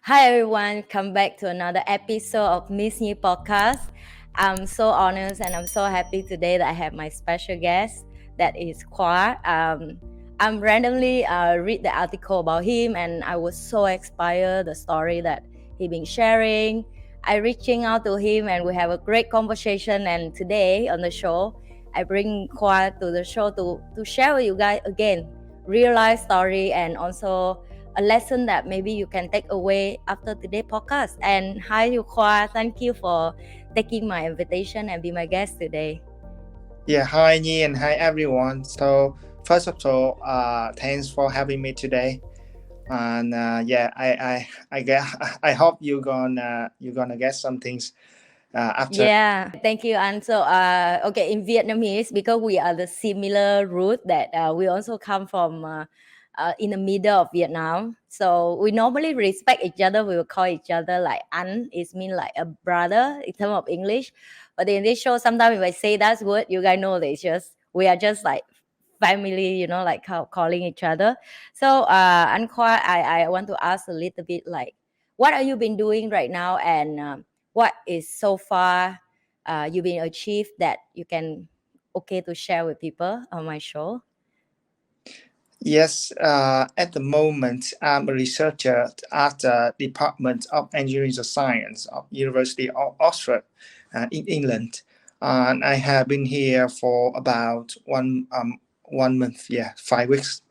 Hi everyone, come back to another episode of Ms Nhi Podcast. I'm so honored and I'm so happy today that I have my special guest, that is Khoa. I'm randomly read the article about him and I was so inspired the story that he been sharing. I reaching out to him and we have a great conversation. And today on the show, I bring Khoa to the show to share with you guys again real life story and also a lesson that maybe you can take away after today's podcast. And hi, Khoa. Thank you for taking my invitation and be my guest today. Yeah, hi Nhi and hi everyone. So first of all, thanks for having me today. And I get I hope you're gonna get some things after. Yeah, thank you. And so, okay, in Vietnamese, because we are the similar root that we also come from in the middle of Vietnam. So we normally respect each other. We will call each other like "anh." It means like a brother in terms of English. But in this show, sometimes if I say that word, you guys know that it's just we are just like family, like calling each other. So, Anh Khoa, I want to ask a little bit like, what are you been doing right now, and what is so far you've been achieved that you can okay to share with people on my show? Yes, at the moment I'm a researcher at the Department of Engineering and Science of University of Oxford in England, and I have been here for about 1 month, 5 weeks.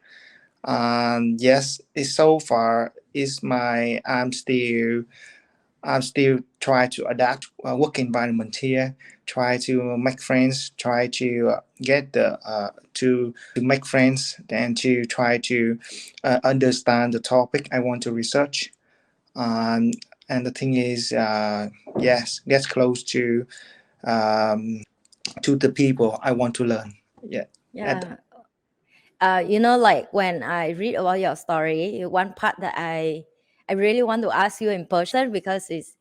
And yes, it's so far is my I'm still try to adapt work environment here, try to make friends, try to get the to make friends, and to try to understand the topic I want to research. And the thing is, yes, get close to the people I want to learn. Yeah. At Yeah. Like when I read about your story, one part that I really want to ask you in person because it's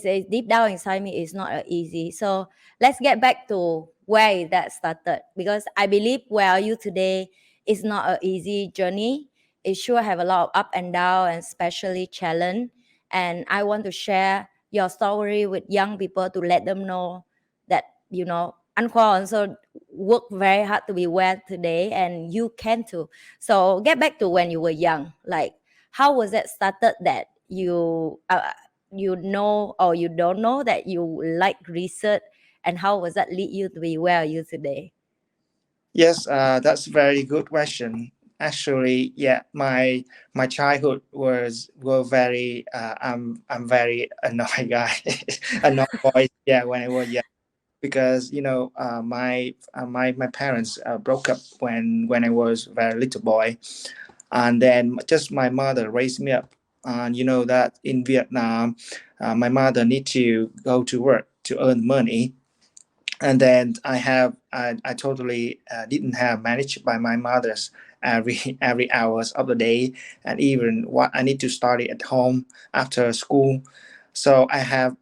a deep down inside me is not easy. So let's get back to where that started because I believe where are you today is not an easy journey. It sure have a lot of up and down and especially challenge. And I want to share your story with young people to let them know that Anqua also work very hard to be where today and you can too. So get back to when you were young, like how was that started that you know or you don't know that you like research, and how was that lead you to be where are you today? Yes, that's a very good question. Actually, yeah, my childhood were very I'm very annoyed guy, annoyed boy. Yeah, when I was young, because my parents broke up when I was very little boy, and then just my mother raised me up. And you know that in Vietnam, my mother need to go to work to earn money, and then I totally didn't have managed by my mother's every hours of the day, and even what I need to study at home after school. So I had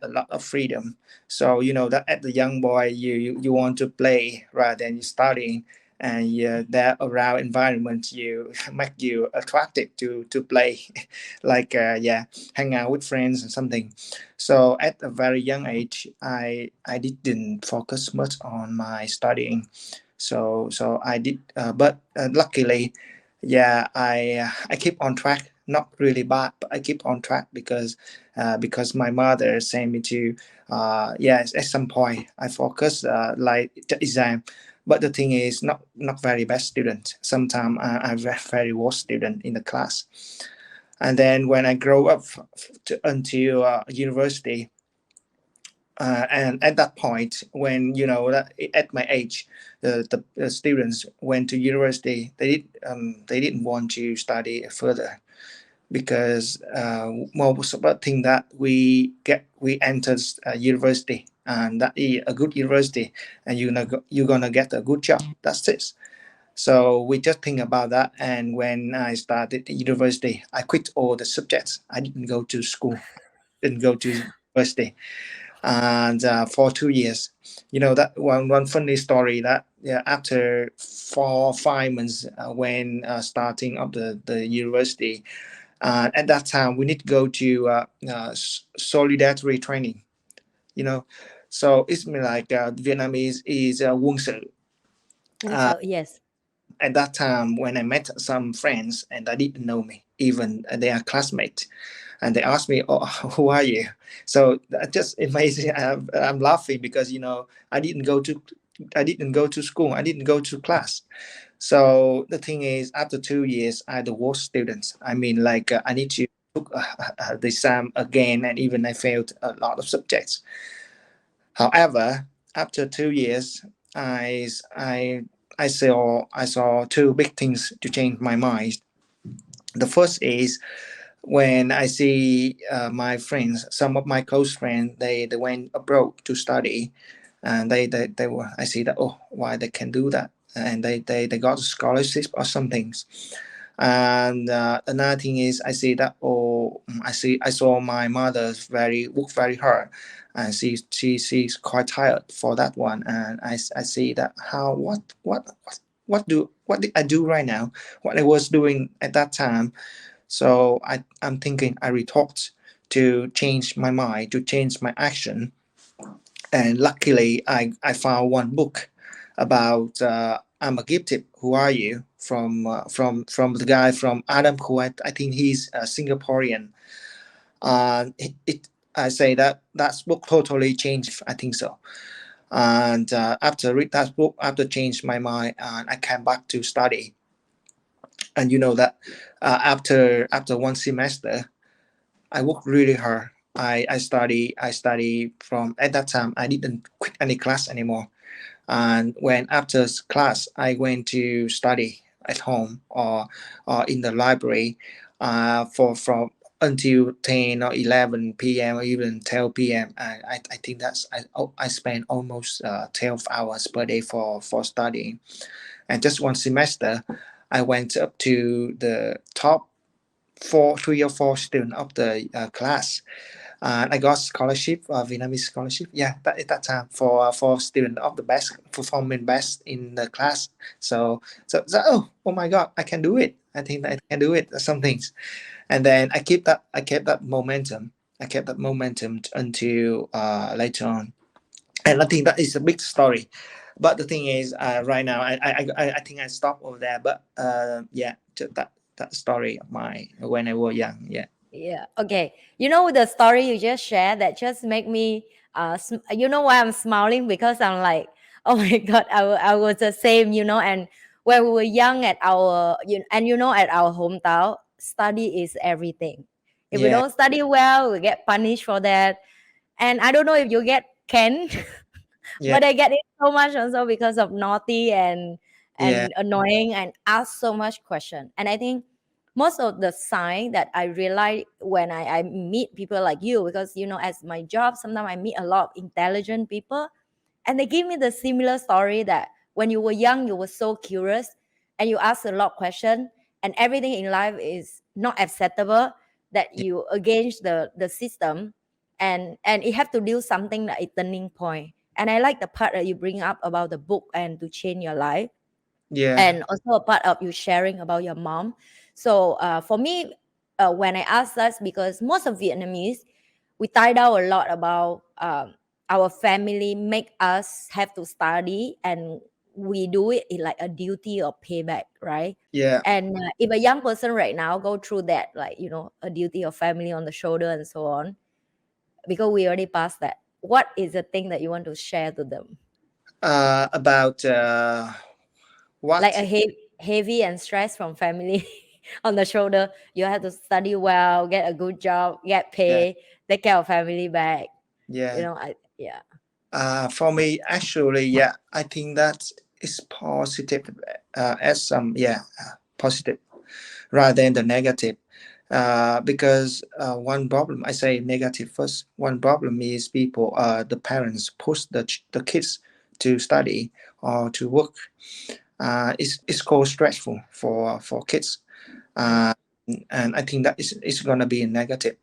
a lot of freedom. So you know that as a young boy, you want to play rather than you studying, and yeah, that around environment you make you attracted to play, like hang out with friends and something. So at a very young age, I didn't focus much on my studying. So I did, but luckily, yeah, I keep on track. Not really bad, but I keep on track because my mother sent me to yes, at some point I focus like the exam. But the thing is, not very best student. Sometimes I'm very worst student in the class. And then when I grow up until university, and at that point, when at my age, the students went to university, they didn't want to study further because most of the thing that we entered university, and that is a good university, and you're gonna get a good job. That's it. So we just think about that. And when I started university, I quit all the subjects. I didn't go to school, didn't go to university, and for 2 years, that one funny story that yeah, after 4 5 months when starting up the university, At that time, we need to go to solidarity training. You know, so it's mean like Vietnamese is quân sự. Uh, Yes. at that time, when I met some friends and they didn't know me, even they are classmates, and they asked me, "Oh, who are you?" So that just amazing. I'm laughing because I didn't go to school. I didn't go to class. So the thing is, after 2 years, I the worst students. I mean, like I need to took the exam again, and even I failed a lot of subjects. However, after 2 years, I I I saw two big things to change my mind. The first is when I see my friends, some of my close friends, they went abroad to study, and they were I see that, oh, why they can do that, and they got a scholarship or some things. And another thing is I see that, oh, I saw my mother very work very hard, and she's quite tired for that one. And I see that how what did I do right now, what I was doing at that time. So I'm thinking I rethought to change my mind, to change my action. And luckily, I found one book about I'm a Gifted, Who Are You? From the guy from Adam, who I think he's a Singaporean. I say that book totally changed. I think so. And after read that book, after changed my mind, and I came back to study. And you know that after one semester, I worked really hard. I study from at that time. I didn't quit any class anymore. And when after class, I went to study at home or in the library for from until 10 or 11 p.m. or even 12 p.m. I think I spent almost 12 hours per day for studying. And just one semester, I went up to the top 3 or 4 students of the class. I got scholarship, Vietnamese scholarship. Yeah, at that time for student of the best performing best in the class. So oh my God, I can do it. I think I can do it. Some things, and then I kept that momentum. I kept that momentum until later on, and I think that is a big story. But the thing is, right now I think I stop over there. But yeah, just that story of my when I was young. Yeah, Yeah. Okay. You know the story you just shared that just make me you know why I'm smiling, because I'm like, oh my god, I was the same, and when we were young at our at our hometown, study is everything. If we yeah, don't study well, we get punished for that. And I don't know if you get canned, yeah, but I get it so much also because of naughty yeah, and annoying and ask so much question. And I think most of the sign that I realize when I meet people like you, because as my job, sometimes I meet a lot of intelligent people, and they give me the similar story that when you were young, you were so curious and you asked a lot of questions, and everything in life is not acceptable, that you against the system, and it have to do something like a turning point. And I like the part that you bring up about the book and to change your life, yeah, and also a part of you sharing about your mom. So for me, when I ask that, because most of Vietnamese, we tie down a lot about our family make us have to study, and we do it in like a duty or payback, right? yeah. And if a young person right now go through that, like a duty of family on the shoulder and so on, because we already passed that, what is the thing that you want to share to them? About Like what? a heavy and stress from family on the shoulder. You have to study well, get a good job, get Yeah, pay, take care of family back. yeah. Yeah. For me, actually, yeah, I think that is positive as some, yeah, positive rather than the negative. Because one problem, I say negative first. One problem is people, the parents push the kids to study or to work. It's called stressful for kids. Yeah. Uh, and I think that is going to be a negative.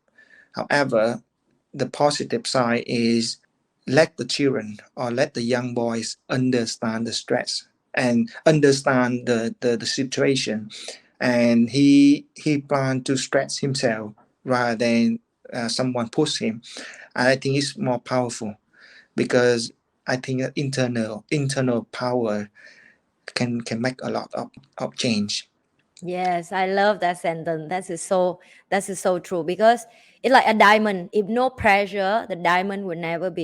However, the positive side is let the children or let the young boys understand the stress and understand the situation, and he planned to stretch himself rather than someone push him. And I think it's more powerful because I think that internal power can make a lot of change. Yes, I love that sentence. That is so true because it's like a diamond. If no pressure, the diamond will never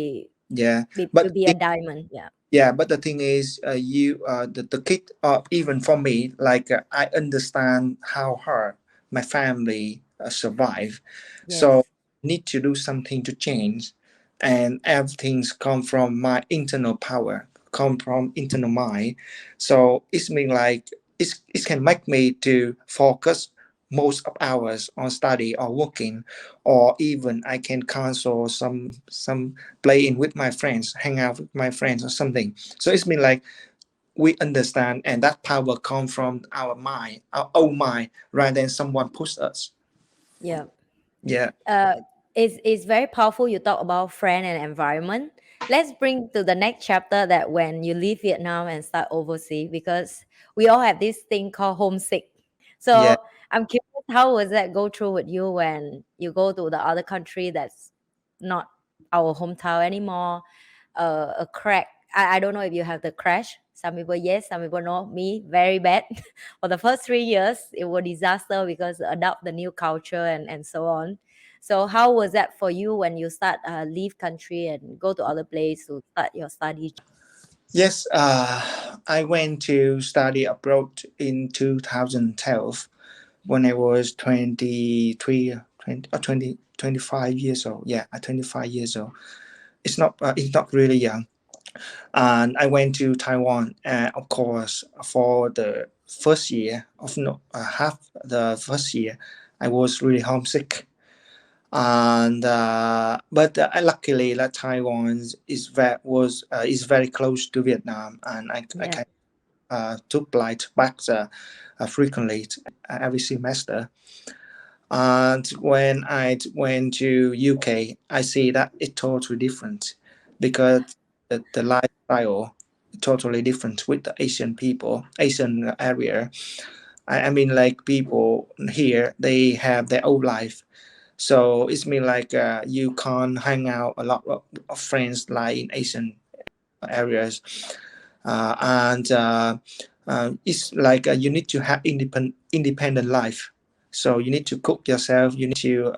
Yeah, will but be a diamond. Yeah. yeah, but the thing is, the kid, even for me, like I understand how hard my family survive, so Yes. need to do something to change, and everything's come from my internal power, come from internal mind. So it's mean like it can make me to focus most of hours on study or working, or even I can cancel some playing with my friends, hang out with my friends or something. So it's been like we understand, and that power comes from our mind, our own mind, rather than someone push us. Yeah. Yeah. uh, it's very powerful. You talk about friend and environment. Let's bring to the next chapter that when you leave Vietnam and start overseas, because we all have this thing called homesick. Yeah. So I'm curious, how was that go through with you when you go to the other country that's not our hometown anymore? A crack. I don't know if you have the crash. Some people yes, some people no. Me very bad. For the first 3 years, it was disaster because adopt the new culture and so on. So how was that for you when you start leave country and go to other place to start your study? Yes, I went to study abroad in 2012 when I was 23, 20, 20 25 years old. Yeah, 25 years old. It's not really young. And I went to Taiwan, of course, for the first year of no half the first year, I was really homesick. And but luckily, that Taiwan is very close to Vietnam, and I Yeah, can took flight back frequently every semester. And when I went to UK, I see that it's totally different because the lifestyle totally different with the Asian people, Asian area. I mean, like people here, they have their own life. So it's mean like you can't hang out a lot of friends like in Asian areas, and it's like you need to have independent life. So you need to cook yourself. You need to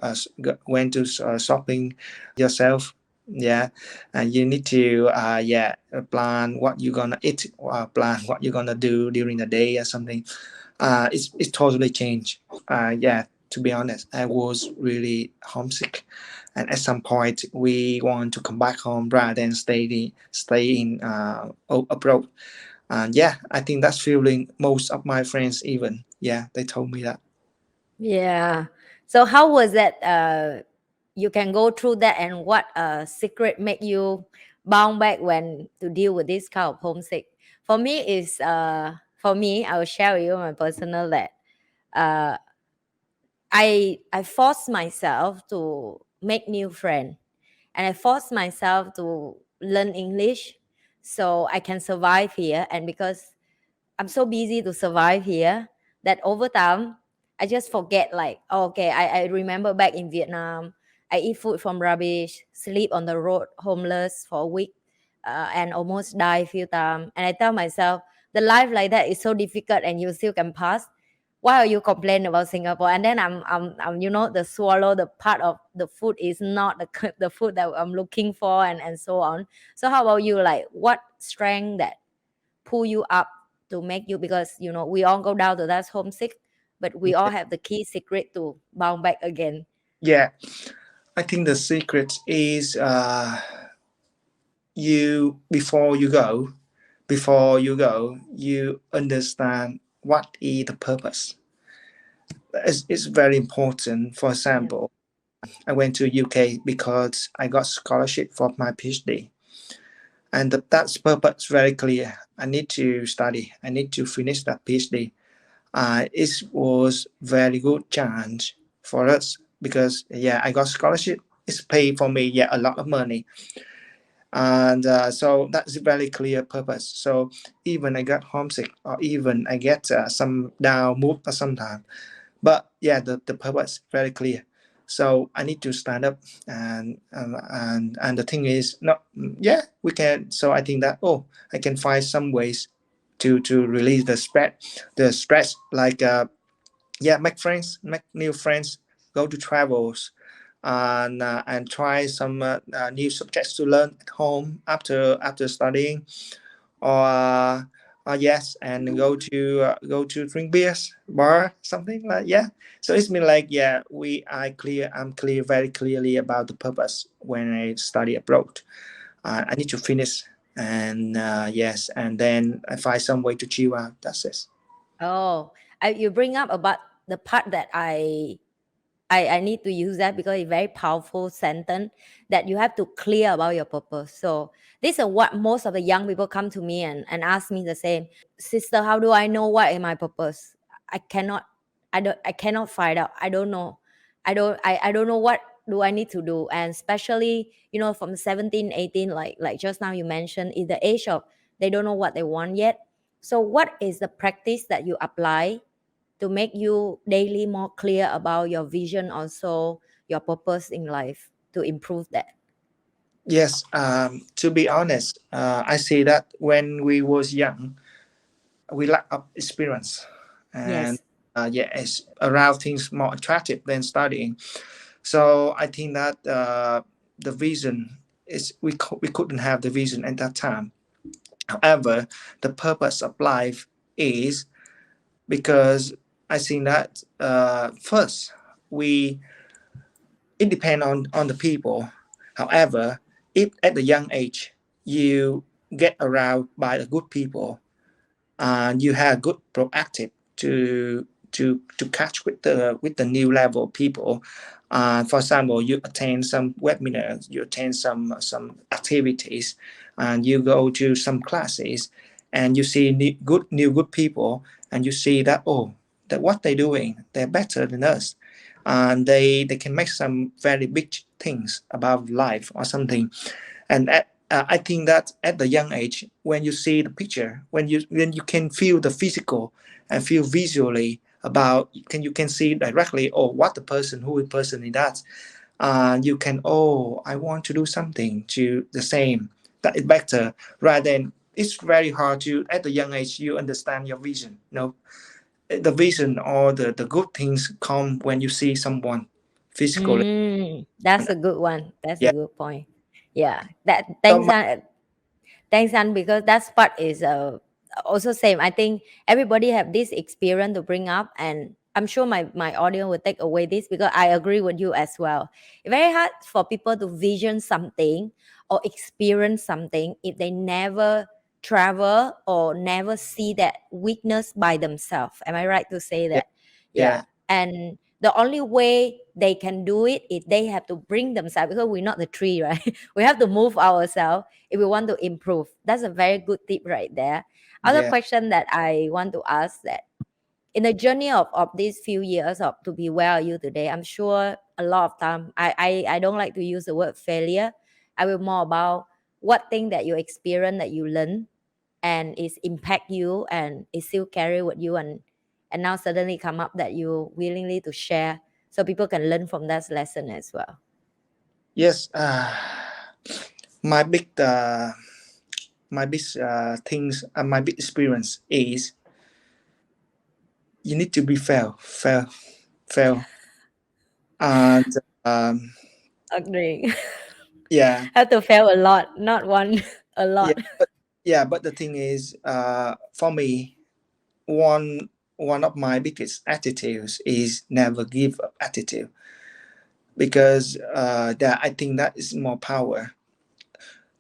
went to shopping yourself. Yeah, and you need to plan what you're gonna eat, plan what you're gonna do during the day or something. It's totally changed. Yeah, to be honest, I was really homesick, and at some point we want to come back home rather than stay in abroad. And yeah, I think that's feeling most of my friends even. Yeah, they told me that. yeah. So how was that? You can go through that, and what secret make you bound back when to deal with this kind of homesick? For me, I will share with you my personal that uh, I forced myself to make new friend, and I forced myself to learn English so I can survive here. And because I'm so busy to survive here that over time I just forget like, oh, okay, I remember back in Vietnam, I eat food from rubbish, sleep on the road homeless for a week, and almost die a few times. And I tell myself, the life like that is so difficult and you still can pass. Why are you complaining about Singapore? And then I'm the swallow, the part of the food is not the food that I'm looking for, and so on. So how about you? Like, what strength that pull you up to make you, because we all go down to that homesick, but we all have the key secret to bounce back again. Yeah, I think the secret is you before you go, you understand what is the purpose. It's very important. For Yeah. example, I went to UK because I got scholarship for my PhD, and that's purpose very clear. I need to study. I need to finish that PhD. It was very good chance for us because yeah, I got scholarship. It's paid for me, yeah, a lot of money. And so that's a very clear purpose. So even I get homesick, or even I get some down mood or sometimes, but yeah, the purpose very clear. So I need to stand up, and the thing is, no, yeah, we can. So I think that, oh, I can find some ways to release the stress, like yeah, make friends, make new friends, go to travels, and try some new subjects to learn at home after studying, or yes, and go to drink beers bar, something like, yeah. So it's been like, yeah, I'm clear, very clearly about the purpose when I study abroad. I need to finish, and yes, and then I find some way to chill out. That's it. Oh, you bring up about the part that I need to use that because it's very powerful sentence that you have to clear about your purpose. So this is what most of the young people come to me and ask me the same. Sister, how do I know what is my purpose? I cannot I cannot find out. I don't know. I don't know what do I need to do. And especially, from 17, 18, like just now you mentioned, is the age of they don't know what they want yet. So what is the practice that you apply to make you daily more clear about your vision, also your purpose in life, to improve that? Yes, to be honest, I see that when we was young, we lack of experience, and Yes. yeah, it's around things more attractive than studying. So I think that the vision is, we couldn't have the vision at that time. However, the purpose of life is, because I think that first, we it depends on the people. However, if at the young age you get around by the good people, and you have good proactive to catch with the new level people. For example, you attend some webinars, you attend some activities, and you go to some classes, and you see good people, and you see that, oh, that what they're doing, they're better than us, and they can make some very big things about life or something. And I think that at the young age, when you see the picture, when you can feel the physical and feel visually about, you can see directly, oh, what the person, who the person is that, you can, oh, I want to do something to the same, that is better, rather than, it's very hard to, at the young age, you understand your vision. No, the vision or the good things come when you see someone physically. That's a good one. That's a Yeah. good point. Yeah, that So thanks, thanks, An, because that part is also same. I think everybody have this experience to bring up, and I'm sure my audience will take away this because I agree with you as well. It's very hard for people to vision something or experience something if they never travel or never see that weakness by themselves. Am I right to say yeah, that? yeah, Yeah. And the only way they can do it is they have to bring themselves, because we're not the tree, right? We have to move ourselves if we want to improve. That's a very good tip right there. Other yeah. question that I want to ask, that in the journey of these few years of to be where are you today, I'm sure a lot of time I don't like to use the word failure. I will more about what thing that you experience, that you learn, and it's impact you and it still carry with you, and now suddenly come up that you willingly to share so people can learn from that lesson as well. Yes, my big things, my big experience is, you need to be fail, and um, Agree. yeah, Have to fail a lot, not one, a yeah, lot. but the thing is, for me, one of my biggest attitudes is never give up attitude, because that, I think that is more power.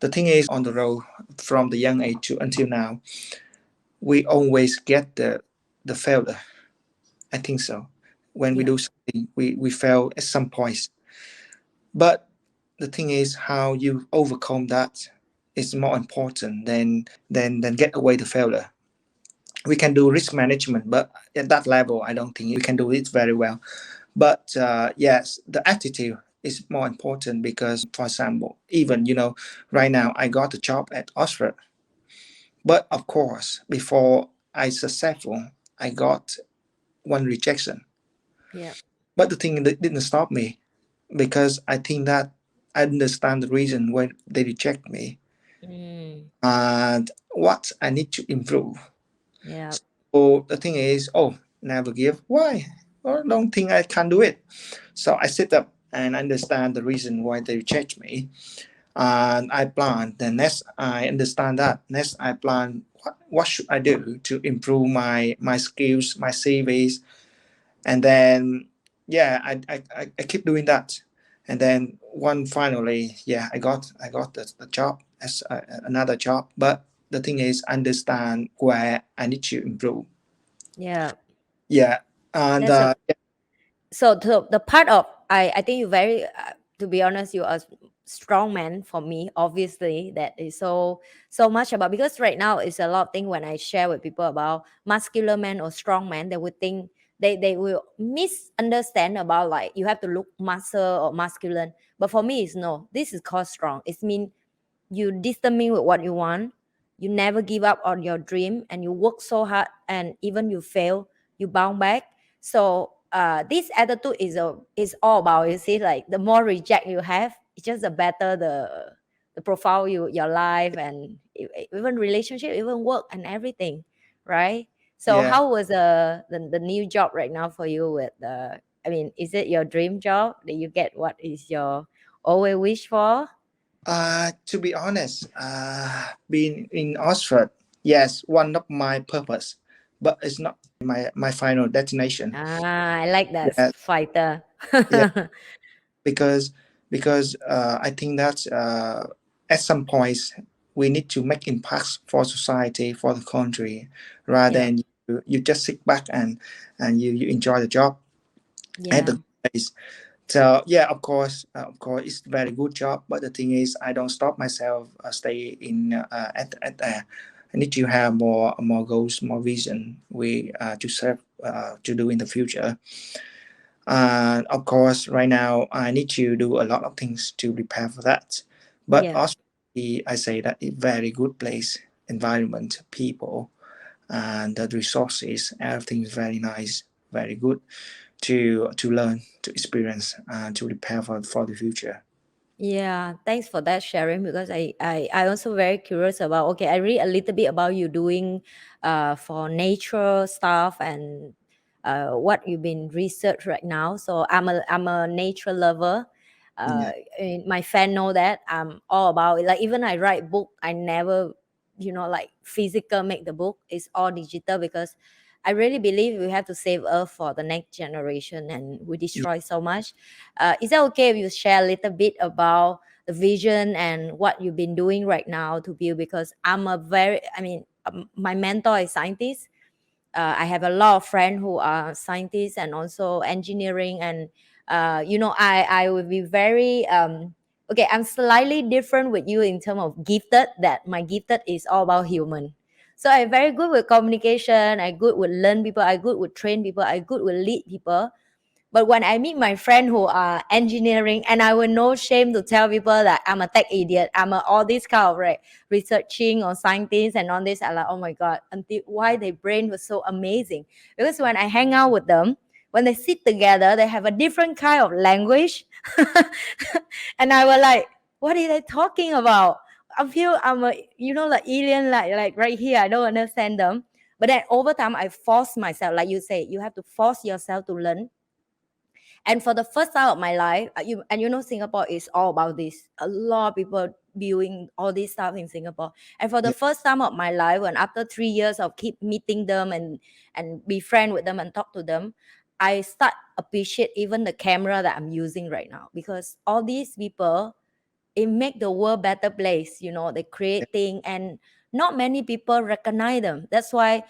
The thing is, on the road from the young age to until now, we always get the failure. I think so. When we Yeah. do something, we fail at some point. But the thing is, how you overcome that is more important than get away the failure. We can do risk management, but at that level, I don't think we can do it very well. But yes, the attitude is more important because, for example, even right now I got a job at Oxford, but of course, before I successful, I got one rejection. Yeah. But the thing that didn't stop me because I think that I understand the reason why they reject me Mm. and what I need to improve. Yeah. So the thing is, oh, never give. Why? Well, I don't think I can do it. So I sit up and understand the reason why they reject me, and I plan. Then next, I understand that. Next, I plan what should I do to improve my skills, my CVs, and then yeah, I keep doing that, and then one finally, yeah, I got the job as another job, but the thing is understand where I need to improve. Yeah. Yeah, and That's a yeah, so the part of I think you very to be honest, you are strong man for me. Obviously, that is so much about, because right now it's a lot of thing when I share with people about muscular man or strong man, they would think they will misunderstand about like you have to look muscle or masculine. But for me, it's no. This is called strong. It means you determine with what you want, you never give up on your dream, and you work so hard, and even you fail, you bounce back. So this attitude is all about, you see, like the more reject you have, it's just the better the profile your life, and even relationship, even work and everything, right? So yeah. how was the new job right now for you with the, I mean, is it your dream job? Did you get what is your always wish for? To be honest, being in Oxford, yes, one of my purpose, but it's not my final destination. Ah, I like that Yeah, fighter. yeah, because I think that at some points we need to make impacts for society, for the country, rather Yeah, than you just sit back and you enjoy the job at yeah, the place. So yeah, of course, it's a very good job. But the thing is, I don't stop myself. Stay in at there. I need to have more goals, more vision. We to serve to do in the future. And of course, right now I need to do a lot of things to prepare for that. But yeah, also, I say that it's very good place, environment, people, and the resources. Everything is very nice, very good to learn, to experience, and to prepare for the future. yeah. Thanks for that sharing, because I also very curious about. Okay, I read a little bit about you doing, for nature stuff, and what you've been research right now. So I'm a nature lover. Uh, Yeah, my fan know that I'm all about it. Like even I write book, I never, like physical make the book. It's all digital, because I really believe we have to save Earth for the next generation, and we yeah, destroy so much. Is that okay if you share a little bit about the vision and what you've been doing right now to build? Because I mean, my mentor is scientist. I have a lot of friends who are scientists and also engineering, and I will be very okay. I'm slightly different with you in terms of gifted. That my gifted is all about human. So I'm very good with communication. I good with learn people. I good with train people. I good with lead people. But when I meet my friend who are engineering, and I will no shame to tell people that I'm a tech idiot, all this kind of right, researching or scientists and all this, I like, oh my god, until why their brain was so amazing. Because when I hang out with them, when they sit together, they have a different kind of language. And I was like, what are they talking about? I feel I'm a, like alien, like right here. I don't understand them. But then over time, I force myself, like you say, you have to force yourself to learn. And for the first time of my life, Singapore is all about this. A lot of people viewing all this stuff in Singapore. And for the yeah, first time of my life, when after 3 years of keep meeting them and be friend with them and talk to them, I start appreciate even the camera that I'm using right now, because all these people, it make the world better place. They create thing, and not many people recognize them. That's why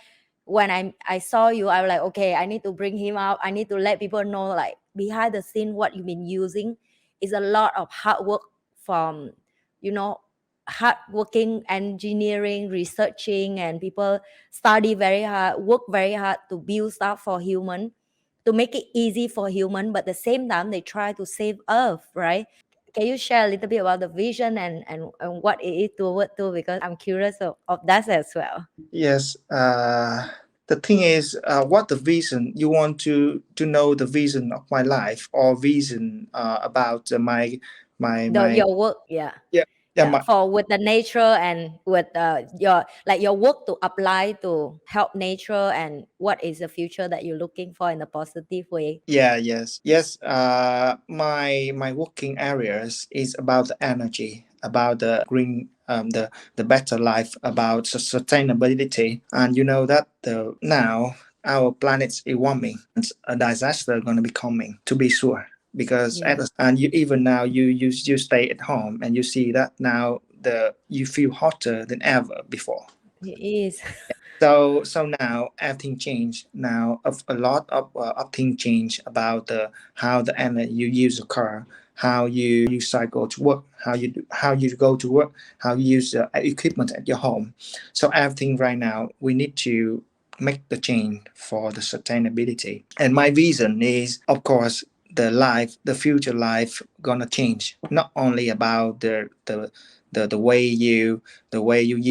when I saw you, I was like, okay, I need to bring him out. I need to let people know, like behind the scene, what you've been using is a lot of hard work from, you know hard working engineering, researching, and people study very hard, work very hard to build stuff for human, to make it easy for human, but at the same time they try to save Earth, right? Can you share a little bit about the vision and what it is toward to? Because I'm curious of that as well. Yes. The thing is, what the vision you want to know the vision of my life or vision about my Your work, yeah. yeah yeah Yeah, my for with the nature and with your like your work to apply to help nature, and what is the future that you're looking for in a positive way. yeah yes. My working areas is about the energy, about the green, the better life, about sustainability, and you know that the now our planet is warming, and a disaster going to be coming to be sure. Because Yeah, and you even now you stay at home and you see that now the you feel hotter than ever before. it is. So now everything changed. Now a lot of things change about the how the energy you use a car, how you cycle to work, how you go to work, how you use equipment at your home. So everything right now we need to make the change for the sustainability. And my vision is, of course, the future life gonna change. Not only about the way you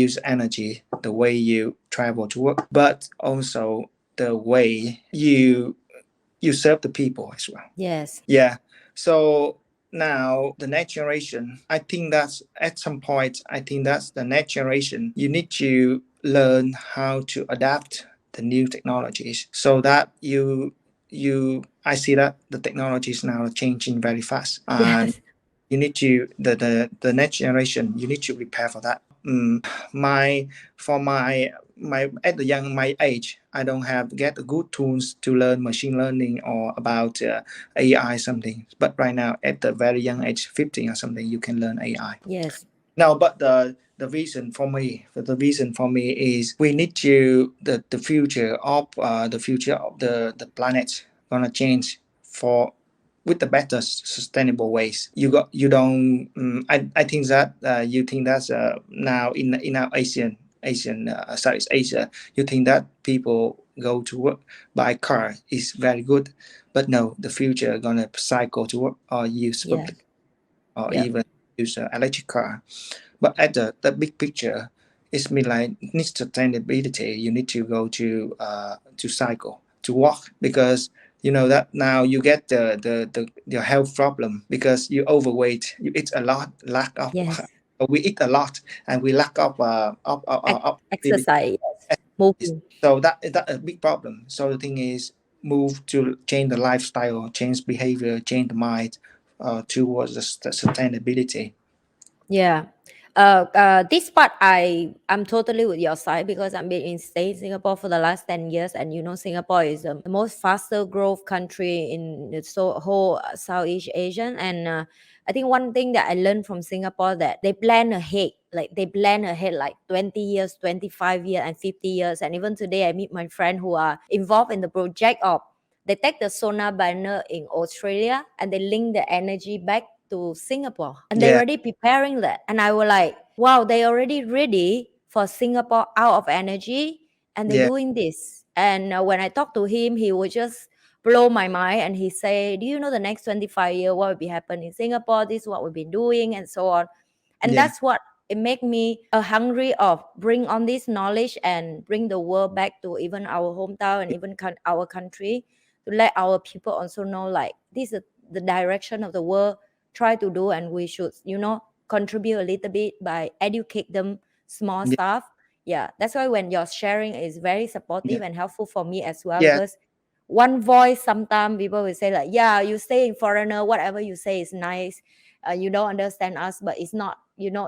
use energy, the way you travel to work, but also the way you serve the people as well. Yes. Yeah. So now the next generation, I think that's at some point, I think that's the next generation. You need to learn how to adapt the new technologies so that you I see that the technologies now are changing very fast, and Yes. you need to the next generation you need to prepare for that. My for my at the young my age, I don't have get good tools to learn machine learning or about AI something, but right now at the very young age 15 or something you can learn AI. Yes. No, but the reason for me is we need to the future of the planet gonna change for with the better sustainable ways. You don't. I think that you think that's now in our Asian Southeast Asia, you think that people go to work by car is very good, but no, the future gonna cycle to work or use Yeah. public or Yep. even use an electric car. But at the big picture, it's mean like need sustainability. You need to go to cycle to walk because you know that now you get the your health problem because you overweight. You eat a lot, lack of. Yes. We eat a lot and we lack of activity. Exercise. Yes. Moving. So that a big problem. So the thing is, move to change the lifestyle, change behavior, change the mind towards the sustainability. Yeah. This part I'm totally with your side because I've been in Singapore for the last 10 years, and you know Singapore is the most faster growth country in the whole Southeast Asian. And I think one thing that I learned from Singapore that they plan ahead, they plan ahead like 20 years, 25 years, and 50 years. And even today, I meet my friend who are involved in the project of they take the solar banner in Australia and they link the energy back to Singapore, and they Yeah, already preparing that. And I was like, wow, they already ready for Singapore out of energy, and they're yeah, doing this. And when I talked to him, he would just blow my mind, and he say, do you know the next 25 years what will be happening in Singapore? This is what we've been doing, and so on. And yeah, that's what it make me hungry of bring on this knowledge and bring the world back to even our hometown and even our country, to let our people also know like this is the direction of the world try to do, and we should contribute a little bit by educate them small yeah, stuff. Yeah, that's why when your sharing is very yeah, supportive and helpful for me as well, yeah, because one voice sometimes people will say like, yeah, you stay in foreigner, whatever you say is nice, you don't understand us, but it's not,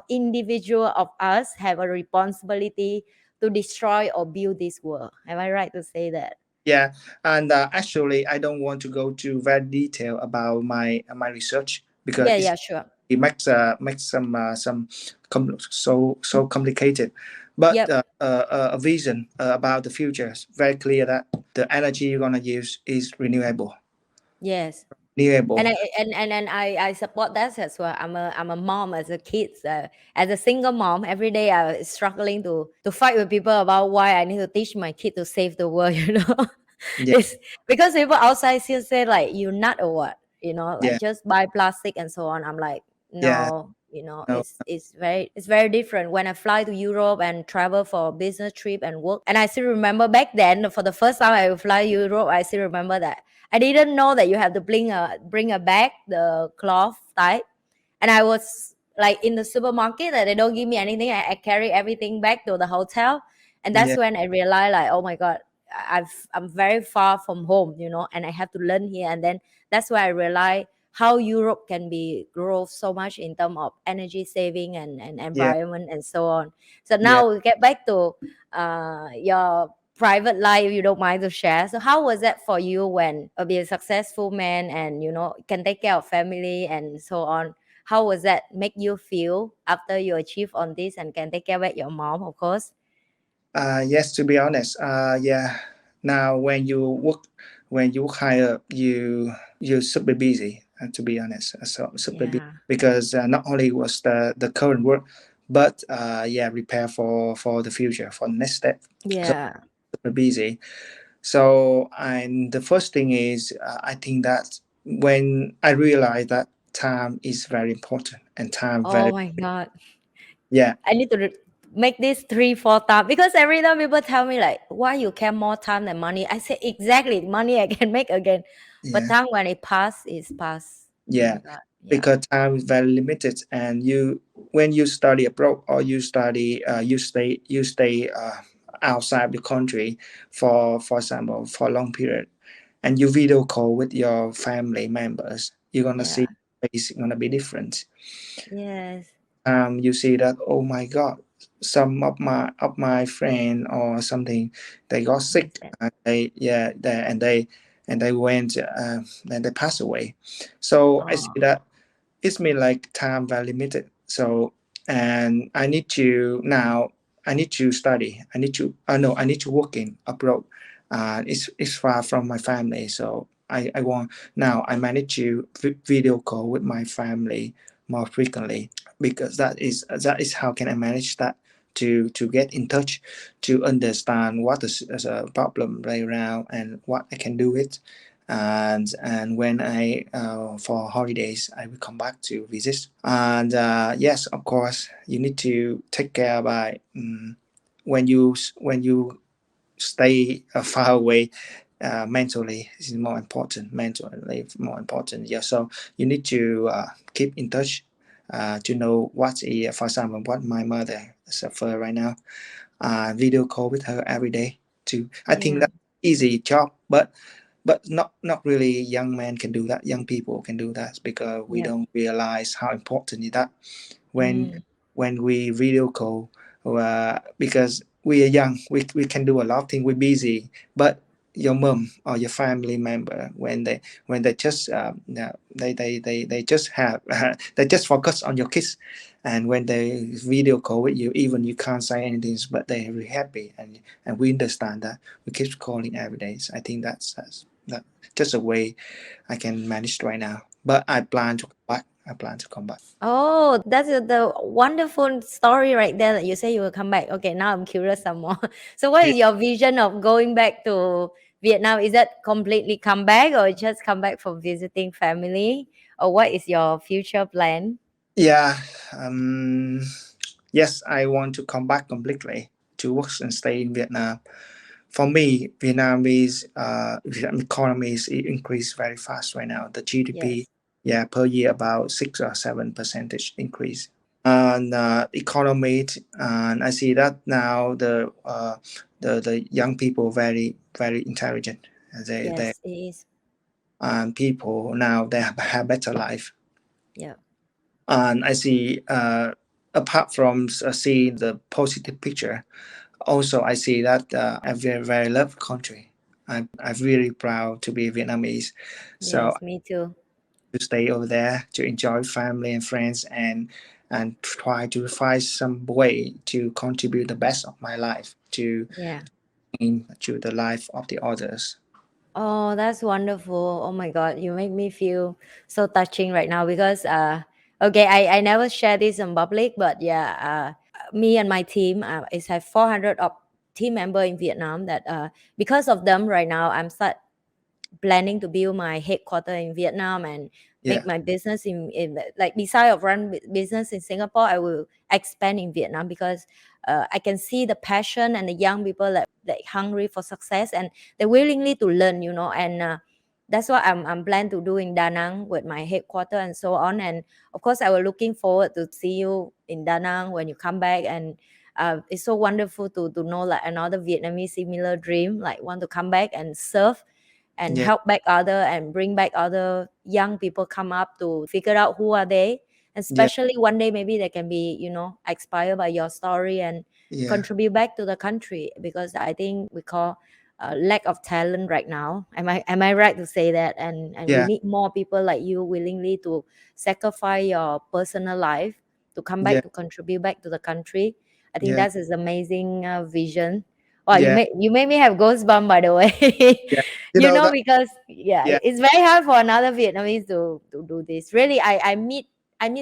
individual of us have a responsibility to destroy or build this world. Am I right to say that? yeah. And actually, I don't want to go to very detail about my research because Yeah, yeah, sure. it makes some so complicated. But Yep. a vision about the future is very clear that the energy you're gonna use is renewable. Yes. And Renewable. I support that as well. I'm a mom as a kid, as a single mom. Every day I was struggling to fight with people about why I need to teach my kid to save the world. yeah, It's because people outside still say like you nut or what, like yeah, just buy plastic and so on. I'm like, yeah. no, No, it's very different. When I fly to Europe and travel for business trip and work, and I still remember back then for the first time I fly Europe, I still remember that I didn't know that you have to bring a bag, the cloth type, and I was like in the supermarket that they don't give me anything. I carry everything back to the hotel, and that's yeah, when I realized like, oh my god, I'm very far from home, and I have to learn here. And then that's why I realized how Europe can be grow so much in terms of energy saving and yeah, environment and so on. So yeah. now we get back to your private life, if you don't mind to share. So how was that for you when be a successful man and can take care of family and so on? How was that make you feel after you achieve on this and can take care of your mom, of course? Yes, to be honest, yeah. Now, when you hire, you're super busy. To be honest, so super busy Yeah, because not only was the current work, but yeah, prepare for the future for the next step. So yeah. super busy. So, and the first thing is, I think that when I realized that time is very important and time Oh very, my god, yeah, I need to make this 3 4 times because every time people tell me like, why you care more time than money? I say exactly, money I can make again, but yeah, time when it pass is pass. Oh my yeah, god, yeah, because time is very limited, and you when you study abroad or you study, you stay outside the country for example, for a long period, and you video call with your family members, you're gonna yeah, see face gonna be different. yes, You see that, oh my god, some of my friend or something, they got sick, understand. and they went, and they passed away. So I see Oh, that it's mean like time very limited. So, and I need to now, I need to study, I need to, no, I need to work in abroad. It's far from my family, so I want, now I manage to video call with my family more frequently, because that is how can I manage that, to get in touch, to understand what is a problem right around and what I can do it. And when I, for holidays, I will come back to visit. And yes, of course, you need to take care by, when you stay far away, mentally is more important, mentally more important, yeah. So you need to keep in touch, to know what is, for example, what my mother suffer right now, video call with her every day too. I think yeah, that easy job, but not really young men can do that, young people can do that, because we yeah, don't realize how important is that when mm, when we video call, because we are young, we can do a lot of things, we're busy. But your mom or your family member, when they just, yeah, they just have they just focus on your kids, and when they video call with you, even you can't say anything, but they're really happy, and we understand that, we keep calling every day. So I think that's just a way I can manage right now. But I plan to come back. I plan to come back. oh, that's the wonderful story right there that you say you will come back. Okay, now I'm curious some more. So, what Yeah, is your vision of going back to Vietnam? Is that completely come back or just come back for visiting family? Or what is your future plan? yeah. Um, yes, I want to come back completely to work and stay in Vietnam. For me, Vietnam economy is increased very fast right now. The GDP, Yes, yeah, per year about 6 or 7% increase. And economy, and I see that now the young people very intelligent. They yes, it is. people now they have better life. Yeah, And I see, apart from seeing the positive picture, also I see that I very love country. I'm really proud to be Vietnamese. So yes, me too. to stay over there, to enjoy family and friends, and try to find some way to contribute the best of my life Yeah. to the life of the others. Oh, that's wonderful. Oh my God, you make me feel so touching right now because okay, I never share this in public, but yeah, me and my team is have 400 of team member in Vietnam that because of them right now I'm start planning to build my headquarter in Vietnam and make Yeah. my business in like beside of run business in Singapore, I will expand in Vietnam because I can see the passion and the young people like hungry for success and they're willingly to learn, you know, and that's what I'm planning to do in Da Nang with my headquarter and so on. And of course, I was looking forward to see you in Da Nang when you come back. And it's so wonderful to know like another Vietnamese similar dream, like want to come back and serve and Yeah. help back other and bring back other young people come up to figure out who are they, and Yeah. especially one day maybe they can be, you know, inspired by your story and Yeah. contribute back to the country, because I think we call lack of talent right now. Am I right to say that? And we Yeah. need more people like you willingly to sacrifice your personal life to come back Yeah. to contribute back to the country. I think Yeah. that is amazing vision. Wow, Yeah. you made me have goosebumps, by the way. Yeah. You You know know, that. because yeah, Yeah. it's very hard for another Vietnamese to do this. Really, I meet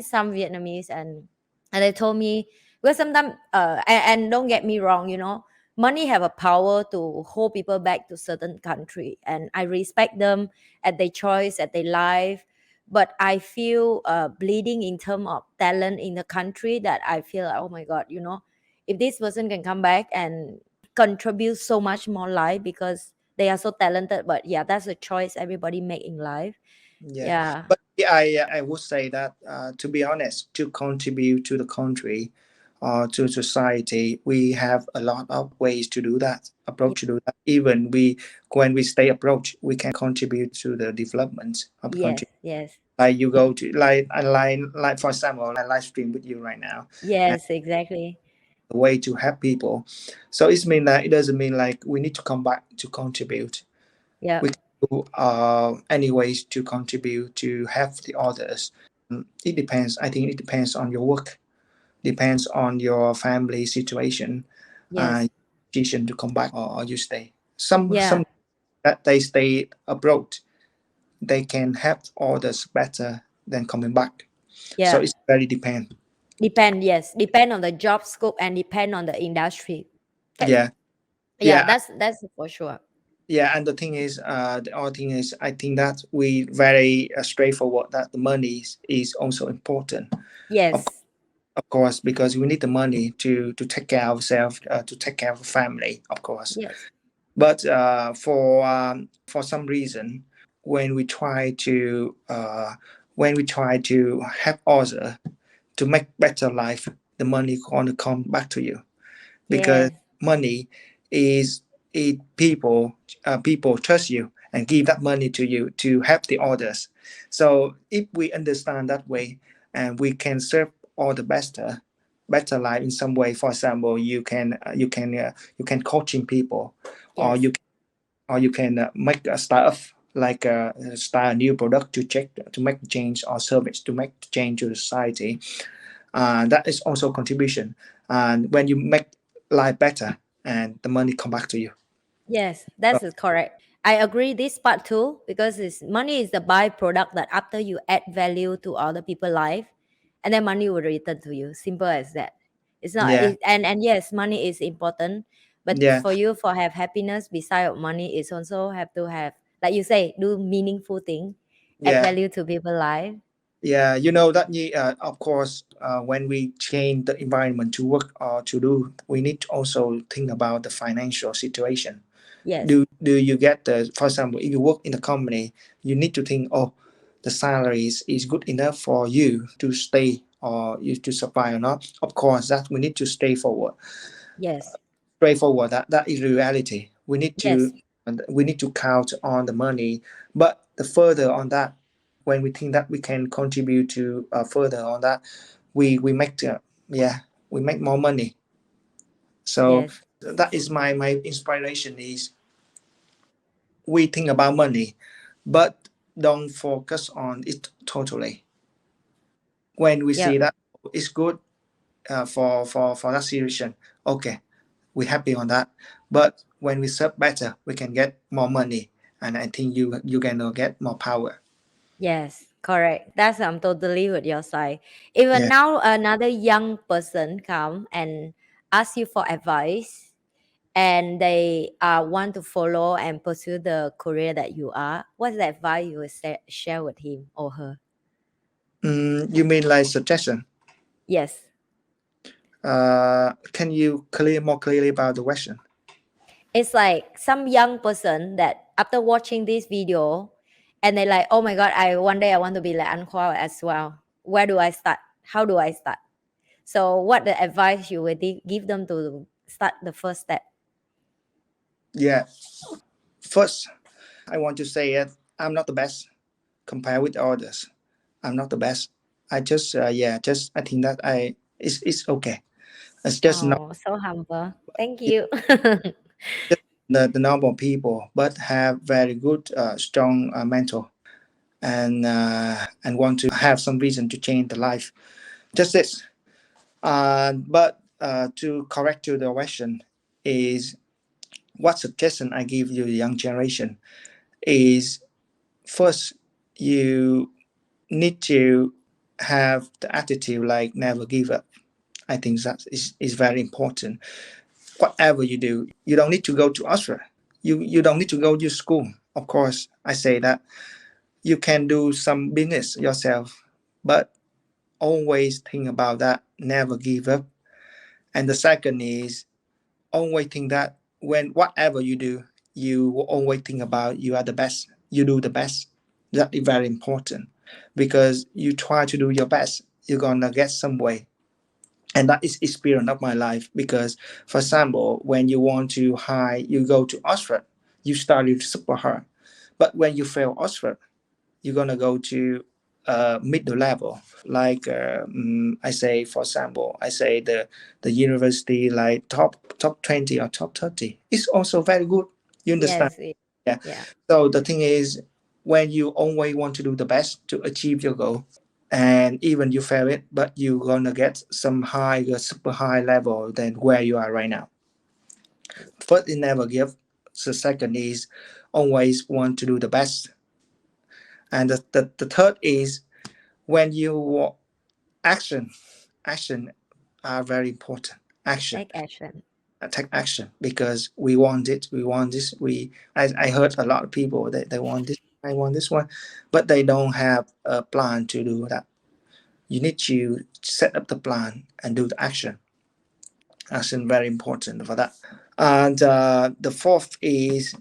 some Vietnamese and they told me, because sometimes and don't get me wrong, you know, money have a power to hold people back to certain country, and I respect them at their choice, at their life. But I feel bleeding in terms of talent in the country, that I feel like, oh my god, you know, if this person can come back and contribute so much more life because they are so talented. But yeah, that's a choice everybody make in life. Yeah. Yeah. But yeah, I would say that to be honest, to contribute to the country or to society, we have a lot of ways to do that. Ye- Approach to do that. Even we, when we stay approach, we can contribute to the development of the yes, country. yes, Like you go to like for example, I live stream with you right now, and yes, exactly. a way to help people. So it's mean that it doesn't mean like we need to come back to contribute. Yeah. We can do any ways to contribute to help the others. It depends. I think it depends on your work, depends on your family situation, Yes. decision to come back or you stay. Yeah. Some that they stay abroad, they can help others better than coming back. So Yeah. it's very depend. Depend. Yes, depend on the job scope and depend on the industry. Okay. Yeah, Yeah, yeah, that's for sure. yeah. And the thing is, the other thing is, I think that we very straightforward that the money is also important. Of Yes. of course, because we need the money to take care of ourselves, to take care of the family, of course. Yes. But for some reason, when we try to help others to make better life, the money gonna come back to you, because Yes. money is it people trust you and give that money to you to help the others. So if we understand that way and we can serve all the better life in some way. For example, you can coaching people, or Yes. you can make a startup, like start a new product to check to make change, or service to make change to society. That is also contribution. And when you make life better, and the money come back to you. Yes, So, that's is correct. I agree this part too, because it's money is the byproduct that after you add value to other people's life, and then money will return to you. Simple as that. It's not yeah, and yes, money is important, but yeah, for you for have happiness beside of money is also have to have, like you say, do meaningful thing, add yeah, value to people's life. yeah. You know that of course, when we change the environment to work or to do, we need to also think about the financial situation. Yes. Do you get the, for example, if you work in a company, you need to think, oh, the salary is good enough for you to stay or you to survive or not. Of course, that we need to stay forward Yes. straightforward. That is reality. Yes. We need to count on the money. But the further on that, when we think that we can contribute to further on that, we make yeah, we make more money. So Yes. that is my inspiration is, we think about money, but don't focus on it totally. When we see Yep. that it's good for that situation, okay, we're happy on that. But when we serve better, we can get more money, and I think you gonna get more power. Yes, correct. That's I'm totally with your side. Even Yeah, now another young person come and ask you for advice, and they want to follow and pursue the career that you are, what's the advice you would share with him or her? You mean like suggestion? Yes. Can you clear more clearly about the question? It's like some young person that after watching this video and they like, oh my god, I one day I want to be like Anqua as well. Where do I start? How do I start? So what the advice you would give them to start the first step? Yeah. First, I want to say it. I'm not the best compared with others. I'm not the best. I just just I think that it's okay. It's just not Oh, so humble. Thank you. just the normal people, but have very good, strong mental and want to have some reason to change the life. Just this. But to correct to the question is what suggestion I give you the young generation is first you need to have the attitude like never give up. I think that is very important. Whatever you do, you don't need to go to Austria. You don't need to go to school. Of course, I say that you can do some business yourself, but always think about that. Never give up. And the second is always think that when whatever you do, you will always think about you are the best. You do the best. That is very important because you try to do your best. You're gonna get some way, and that is experience of my life. Because, for example, when you want to high, you go to Oxford, you study super hard, but when you fail Oxford, you're gonna go to middle level. Like I say, for example, I say the university like top 20 or top 30. It's also very good. You understand? Yes. Yeah. Yeah. So the thing is, when you always want to do the best to achieve your goal, and even you fail it, but you're gonna get some higher, super high level than where you are right now. First, it never give. The second is always want to do the best, and the third is when you action action are very important. Action. Take action. Take action because we want it, we want this. I heard a lot of people that they want this, I want this one, but they don't have a plan to do that. You need to set up the plan and do the action. Action very important for that. And the fourth is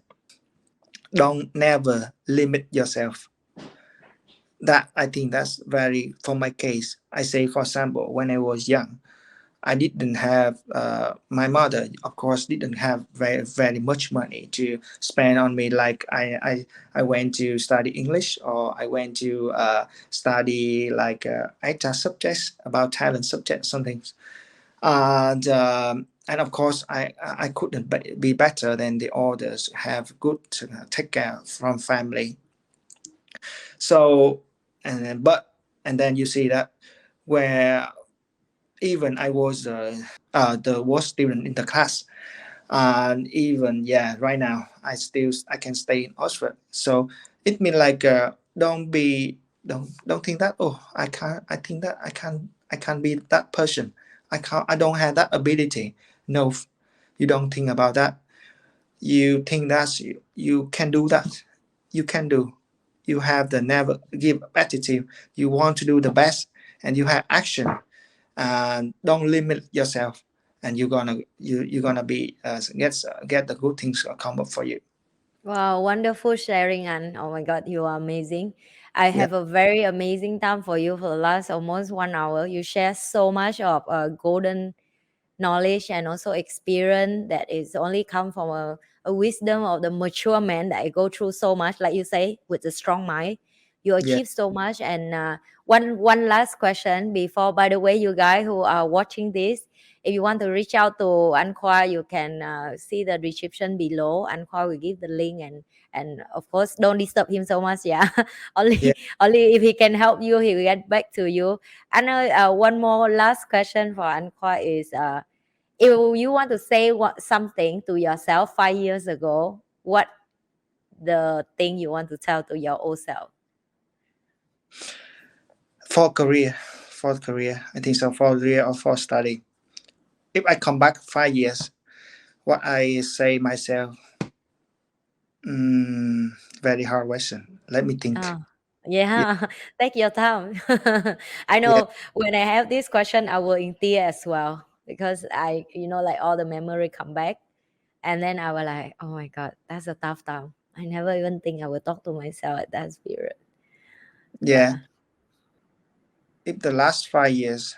don't never limit yourself. That I think that's very for my case. I say, for example, when I was young, I didn't have my mother, of course, didn't have very much money to spend on me. Like I went to study English, or I went to study like extra subjects about talent subjects, something. And of course, I couldn't be better than the others. Have good take care from family. So and then you see that where even I was the worst student in the class, and even right now I can stay in Oxford. So it means like don't think that, oh, I can't, I think that I can't be that person, I don't have that ability. No, you don't think about that. You think that you can do that. You can do. You have the never give attitude. You want to do the best, and you have action, and don't limit yourself, and you're gonna be get the good things come up for you. Wow, wonderful sharing, and oh my God, you are amazing. I Yeah. have a very amazing time for you for the last almost 1 hour. You share so much of golden knowledge and also experience that is only come from a wisdom of the mature man that I go through so much, like you say, with a strong mind. You Yeah. achieve so much. And one last question before, by the way, you guys who are watching this, if you want to reach out to Anqua, you can see the description below. Anqua will give the link, and of course don't disturb him so much. Yeah, Yeah. only if he can help you, he will get back to you. And one more last question for Anqua is if you want to say something to yourself 5 years ago, what the thing you want to tell to your old self? For career, I think so. For career or for study, if I come back 5 years, What I say myself, mm, very hard question. Let me think. Oh, Yeah, yeah. Take your time. I yeah, know when I have this question, I will in tear as well because like all the memory come back, and then I was like, oh my god, that's a tough time. I never even think I would talk to myself at that period. yeah. Yeah. If the last 5 years,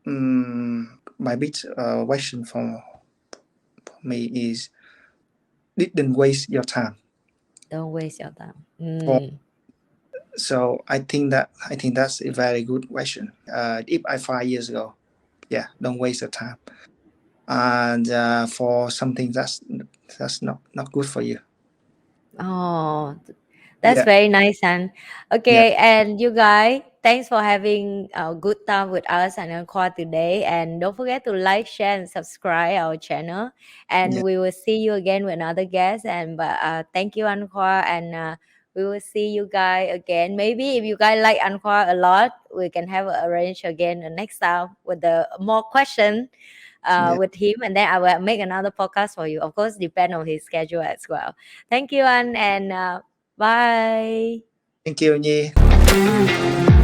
my big question for me is didn't waste your time. Don't waste your time. For Mm. so I think that's a very good question. If I 5 years ago, yeah, don't waste your time. And for something that's not good for you. Oh, that's Yeah, very nice, and yeah, okay. And you guys, thanks for having a good time with us and Khoa today. And don't forget to like, share, and subscribe our channel. And yeah, we will see you again with another guest. And but thank you, Khoa, and we will see you guys again. Maybe if you guys like Khoa a lot, we can have a arrange again the next time with the more question yeah. with him, and then I will make another podcast for you. Of course, depend on his schedule as well. Thank you, and bye. Thank you, Nhi.